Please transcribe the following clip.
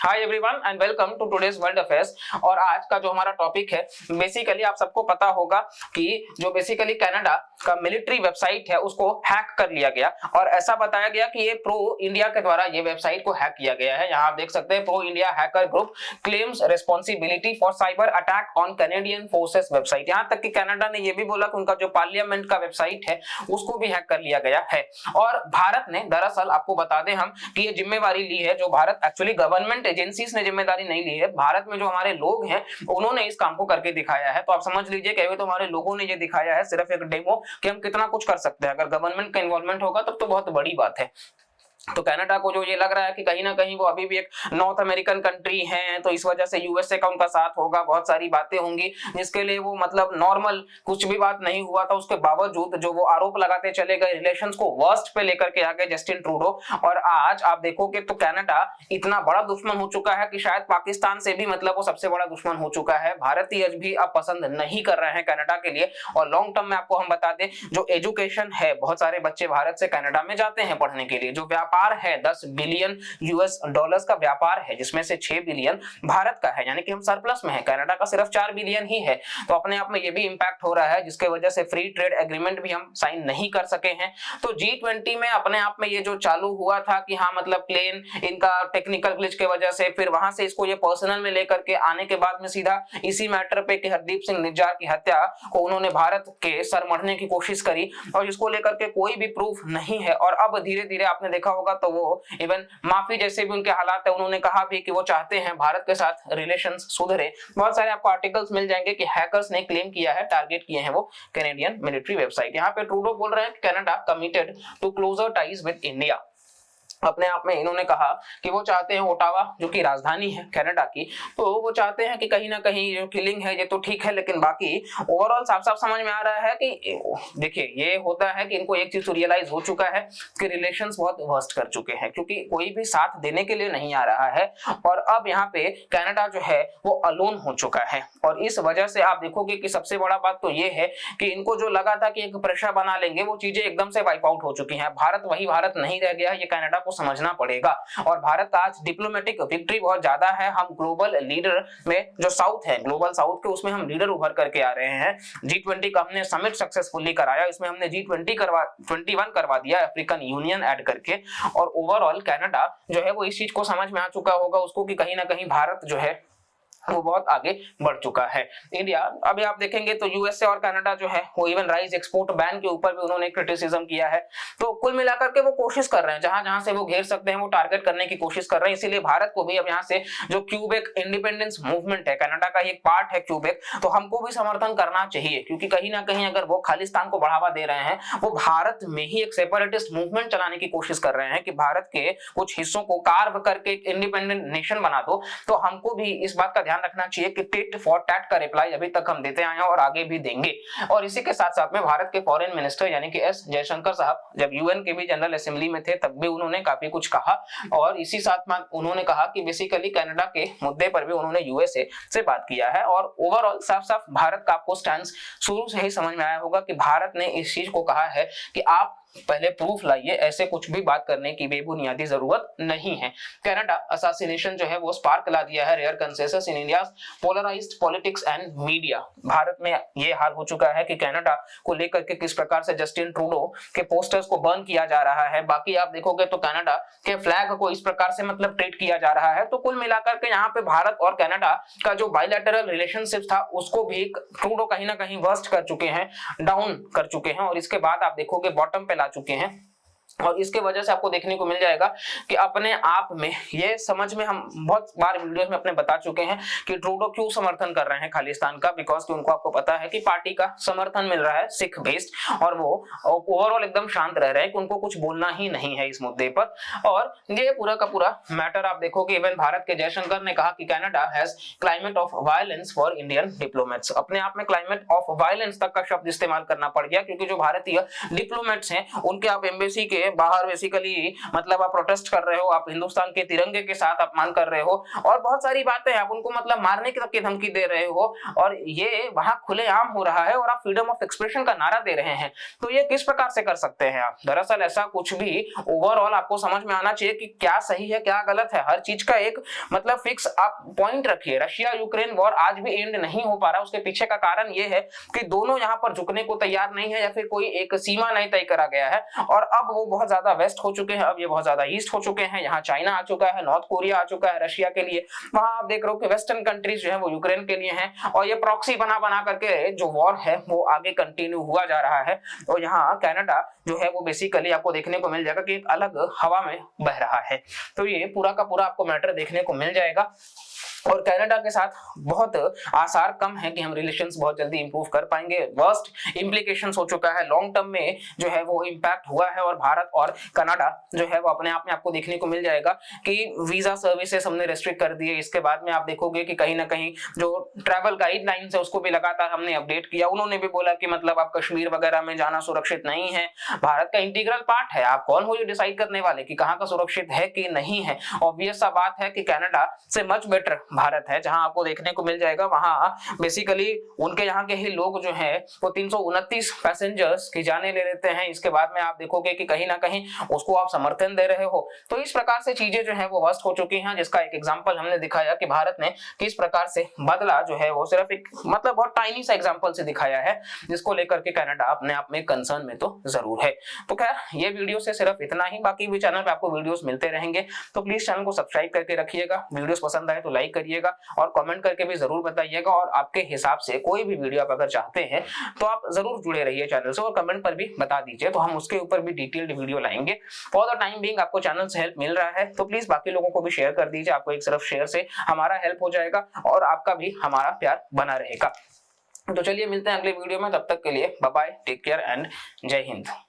Hi everyone and welcome to today's world affairs. और आज का जो हमारा टॉपिक है, बेसिकली आप सबको पता होगा कि जो बेसिकली कनाडा का मिलिट्री वेबसाइट है उसको हैक कर लिया गया और ऐसा बताया गया कि ये प्रो इंडिया के द्वारा ये वेबसाइट को हैक किया गया है। यहाँ आप देख सकते हैं, pro India hacker group claims responsibility for cyber attack on Canadian forces website. यहाँ तक कि कनाडा ने ये भी बोला कि उनका जो पार्लियामेंट का वेबसाइट है उसको भी हैक कर लिया गया है। और भारत ने दरअसल आपको बता दें हम कि ये जिम्मेवारी ली है, जो भारत एक्चुअली गवर्नमेंट एजेंसीज ने जिम्मेदारी नहीं ली है, भारत में जो हमारे लोग हैं उन्होंने इस काम को करके दिखाया है। तो आप समझ लीजिए कि तो हमारे लोगों ने ये दिखाया है, सिर्फ एक डेमो कि हम कितना कुछ कर सकते हैं। अगर गवर्नमेंट का इन्वॉल्वमेंट होगा तब तो बहुत बड़ी बात है। तो कनाडा को जो ये लग रहा है कि कहीं ना कहीं वो अभी भी एक नॉर्थ अमेरिकन कंट्री है, तो इस वजह से यूएसए का उनका साथ होगा, बहुत सारी बातें होंगी जिसके लिए वो मतलब नॉर्मल कुछ भी बात नहीं हुआ था उसके बावजूद जो वो आरोप लगाते चले गए, रिलेशंस को वर्स्ट पे लेकर के आ गए जस्टिन ट्रूडो। और आज आप देखोगे तो कनाडा इतना बड़ा दुश्मन हो चुका है कि शायद पाकिस्तान से भी मतलब वो सबसे बड़ा दुश्मन हो चुका है। भारतीय भी अब पसंद नहीं कर रहे हैं कनाडा के लिए। और लॉन्ग टर्म में आपको हम बता दें, जो एजुकेशन है, बहुत सारे बच्चे भारत से कनाडा में जाते हैं पढ़ने के लिए। जो व्यापार है, 10 बिलियन यूएस डॉलर्स का व्यापार है, जिसमें से 6 बिलियन भारत का है, यानी कि हम सरप्लस में है। कनाडा का सिर्फ 4 बिलियन ही है। तो अपने आप में ये भी इंपैक्ट हो रहा है, जिसके वजह से फ्री ट्रेड एग्रीमेंट भी हम साइन नहीं कर सके हैं। तो G20 में अपने आप में ये जो चालू हुआ था कि हाँ मतलब प्लेन इनका टेक्निकल ग्लिच के वजह से, फिर वहां से इसको ये पर्सनल में लेकर के आने के बाद में सीधा इसी मैटर पे कि हरदीप सिंह निज्जार की हत्या को उन्होंने भारत के सर मढ़ने की कोशिश करी और इसको लेकर के कोई भी प्रूफ नहीं है। और अब धीरे धीरे आपने देखा होगा तो वो इवन माफी जैसे भी उनके हालात है, उन्होंने कहा भी कि वो चाहते हैं भारत के साथ रिलेशंस सुधरे। बहुत सारे आपको आर्टिकल्स मिल जाएंगे कि हैकर्स ने क्लेम किया है, टारगेट किए हैं वो कैनेडियन मिलिट्री वेबसाइट। यहाँ पे ट्रूडो बोल रहे हैं कि Canada committed to closer ties with India. अपने आप में इन्होंने कहा कि वो चाहते हैं ओटावा, जो कि राजधानी है कनाडा की, तो वो चाहते हैं कि कहीं ना कहीं जो किलिंग है ये तो ठीक है, लेकिन बाकी ओवरऑल साफ साफ समझ में आ रहा है कि देखिए ये होता है कि इनको एक चीज तो रियलाइज हो चुका है कि रिलेशंस बहुत वर्स्ट कर चुके हैं, क्योंकि कोई भी साथ देने के लिए नहीं आ रहा है। और अब यहाँ पे कनाडा जो है वो अलोन हो चुका है। और इस वजह से आप देखोगे कि सबसे बड़ा बात तो ये है कि इनको जो लगा था कि एक प्रेशर बना लेंगे, वो चीजें एकदम से वाइप आउट हो चुकी हैं। भारत वही भारत नहीं रह गया है, ये कनाडा को समझना पड़ेगा। और भारत का आज डिप्लोमेटिक विक्ट्री बहुत ज्यादा है। हम ग्लोबल लीडर में जो साउथ है, ग्लोबल साउथ के, उसमें हम लीडर उभर करके आ रहे हैं। G20 का हमने समिट सक्सेसफुली कराया, इसमें हमने G21 करवा दिया, अफ्रीकन यूनियन ऐड करके। और ओवरऑल कनाडा जो है वो इस चीज को समझ में आ चुका होगा उसको कि कहीं ना कहीं भारत जो है वो बहुत आगे बढ़ चुका है। इंडिया अभी आप देखेंगे तो यूएसए और कनाडा जो है वो इवन राइस एक्सपोर्ट बैन के ऊपर भी उन्होंने क्रिटिसिज्म किया है। तो कुल मिलाकर के वो कोशिश कर रहे हैं, जहां जहां से वो घेर सकते हैं वो टारगेट करने की कोशिश कर रहे हैं। इसीलिए भारत को भी अब यहाँ से जो क्यूबेक इंडिपेंडेंस मूवमेंट है, कनाडा का एक पार्ट है क्यूबेक, तो हमको भी समर्थन करना चाहिए, क्योंकि कहीं ना कहीं अगर वो खालिस्तान को बढ़ावा दे रहे हैं, वो भारत में ही एक सेपरेटिस्ट मूवमेंट चलाने की कोशिश कर रहे हैं कि भारत के कुछ हिस्सों को कार्व करके एक इंडिपेंडेंट नेशन बना दो, तो हमको भी इस बात का रखना चाहिए कि टिट फॉर टैट का रिप्लाई अभी तक हम देते आए हैं और आगे भी देंगे। और इसी के साथ साथ में भारत के फॉरेन मिनिस्टर यानी कि एस जयशंकर साहब जब यूएन के भी जनरल असेंबली में थे तब भी उन्होंने काफी कुछ कहा। और इसी साथ में उन्होंने कहा कि बेसिकली कनाडा के मुद्दे पर भी उन्होंने यूएसए से बात किया है। और ओवरऑल साफ साफ भारत का आपको स्टैंड शुरू से ही समझ में आया होगा कि भारत ने इस चीज को कहा है कि आप पहले प्रूफ लाइए, ऐसे कुछ भी बात करने की बेबुनियादी जरूरत नहीं है। कनाडा असैसिनेशन जो है वो स्पार्क ला दिया है rare consensus in India polarised politics and media. Bharat में ये हाल हो चुका है कि कनाडा को लेकर के किस प्रकार से जस्टिन ट्रूडो के पोस्टर्स को बर्न किया जा रहा है। बाकी आप देखोगे तो कनाडा के फ्लैग को इस प्रकार से मतलब ट्रीट किया जा रहा है। तो कुल मिलाकर के यहाँ पे भारत और कनाडा का जो बायलैटरल रिलेशनशिप था उसको भी ट्रूडो कहीं ना कहीं वर्स्ट कर चुके हैं, डाउन कर चुके हैं। और इसके बाद आप देखोगे बॉटम पे ला चुके हैं। और इसके वजह से आपको देखने को मिल जाएगा कि अपने आप में ये समझ में हम बहुत बार वीडियोस में अपने बता चुके हैं कि ट्रूडो क्यों समर्थन कर रहे हैं खालिस्तान का, बिकॉज कि उनको आपको पता है कि पार्टी का समर्थन मिल रहा है सिख बेस्ड, और वो ओवरऑल एकदम शांत रह रहे हैं कि उनको कुछ बोलना ही नहीं है इस मुद्दे पर। और ये पूरा का पूरा मैटर आप देखोगे, इवन भारत के जयशंकर ने कहा कि Canada has climate of violence for Indian diplomats. अपने आप में क्लाइमेट ऑफ वायलेंस तक का शब्द इस्तेमाल करना पड़ गया, क्योंकि जो भारतीय डिप्लोमेट्स हैं उनके आप एम्बेसी के के बाहर बेसिकली मतलब आप प्रोटेस्ट कर रहे हो, आप हिंदुस्तान के तिरंगे के साथ अपमान कर रहे हो और बहुत सारी बातें आप उनको मतलब मारने की तक की धमकी दे रहे हो और ये वहां खुलेआम हो रहा है और आप फ्रीडम ऑफ एक्सप्रेशन का नारा दे रहे हैं, तो ये किस प्रकार से कर सकते हैं आप? दरअसल ऐसा कुछ भी ओवरऑल आपको समझ में आना चाहिए कि क्या सही है क्या गलत है। हर चीज का एक मतलब फिक्स आप पॉइंट रखिए। रशिया यूक्रेन वॉर आज भी एंड नहीं हो पा रहा, उसके पीछे का कारण ये है कि दोनों यहाँ पर झुकने को तैयार नहीं है या फिर कोई एक सीमा नहीं तय करा गया है और अब वो बहुत ज्यादा वेस्ट हो चुके हैं, अब ये बहुत ज्यादा ईस्ट हो चुके हैं। यहाँ चाइना आ चुका है, नॉर्थ कोरिया आ चुका है रशिया के लिए, वहां आप देख रहे हो कि वेस्टर्न कंट्रीज जो है वो यूक्रेन के लिए हैं और ये प्रॉक्सी बना बना करके जो वॉर है वो आगे कंटिन्यू हुआ जा रहा है। और यहाँ कनाडा जो है वो बेसिकली आपको देखने को मिल जाएगा कि एक अलग हवा में बह रहा है। तो ये पूरा का पूरा आपको मैटर देखने को मिल जाएगा और कनाडा के साथ बहुत आसार कम है कि हम रिलेशंस बहुत जल्दी इंप्रूव कर पाएंगे। वर्स्ट इंप्लीकेशंस हो चुका है, लॉन्ग टर्म में जो है वो इंपैक्ट हुआ है और भारत और कनाडा जो है वो अपने आप में आपको देखने को मिल जाएगा कि वीजा सर्विसेज हमने रेस्ट्रिक्ट कर दिए। इसके बाद में आप देखोगे कि कहीं ना कहीं जो ट्रैवल गाइडलाइंस है उसको भी लगातार हमने अपडेट किया। उन्होंने भी बोला कि मतलब आप कश्मीर वगैरह में जाना सुरक्षित नहीं है, भारत का इंटीग्रल पार्ट है, आप कौन हो ये डिसाइड करने वाले कि कहाँ का सुरक्षित है कि नहीं है। ऑब्वियस सा बात है कि कनाडा से मच बेटर भारत है, जहां आपको देखने को मिल जाएगा वहां बेसिकली उनके यहाँ के ही लोग जो है वो 329 पैसेंजर्स की जाने ले लेते हैं। इसके बाद में आप देखोगे कि कहीं ना कहीं उसको आप समर्थन दे रहे हो। तो इस प्रकार से चीजें जो है वो वर्स्ट हो चुकी हैं, जिसका एक एग्जांपल हमने दिखाया कि भारत ने किस प्रकार से बदला जो है वो सिर्फ एक मतलब बहुत टाइनी सा एग्जांपल से दिखाया है, जिसको लेकर के कनाडा अपने आप में कंसर्न में तो जरूर है। तो खैर ये वीडियो से सिर्फ इतना ही, बाकी भी चैनल पे आपको वीडियोस मिलते रहेंगे, तो प्लीज चैनल को सब्सक्राइब करके रखिएगा। वीडियोस पसंद आए तो लाइक करिएगा और कमेंट करके भी जरूर बताइएगा और आपके हिसाब से कोई भी वीडियो आप अगर चाहते हैं तो आप जरूर जुड़े रहिए चैनल से और कमेंट पर भी बता दीजिए, तो हम उसके ऊपर भी डिटेल्ड वीडियो लाएंगे। फॉर द टाइम बीइंग आपको चैनल से हेल्प मिल रहा है तो प्लीज बाकी लोगों को भी शेयर कर दीजिए। आपको एक सिर्फ शेयर से हमारा हेल्प हो जाएगा और आपका भी हमारा प्यार बना रहेगा। तो चलिए मिलते हैं अगले वीडियो में, तब तक के लिए bye bye, take care and जय हिंद।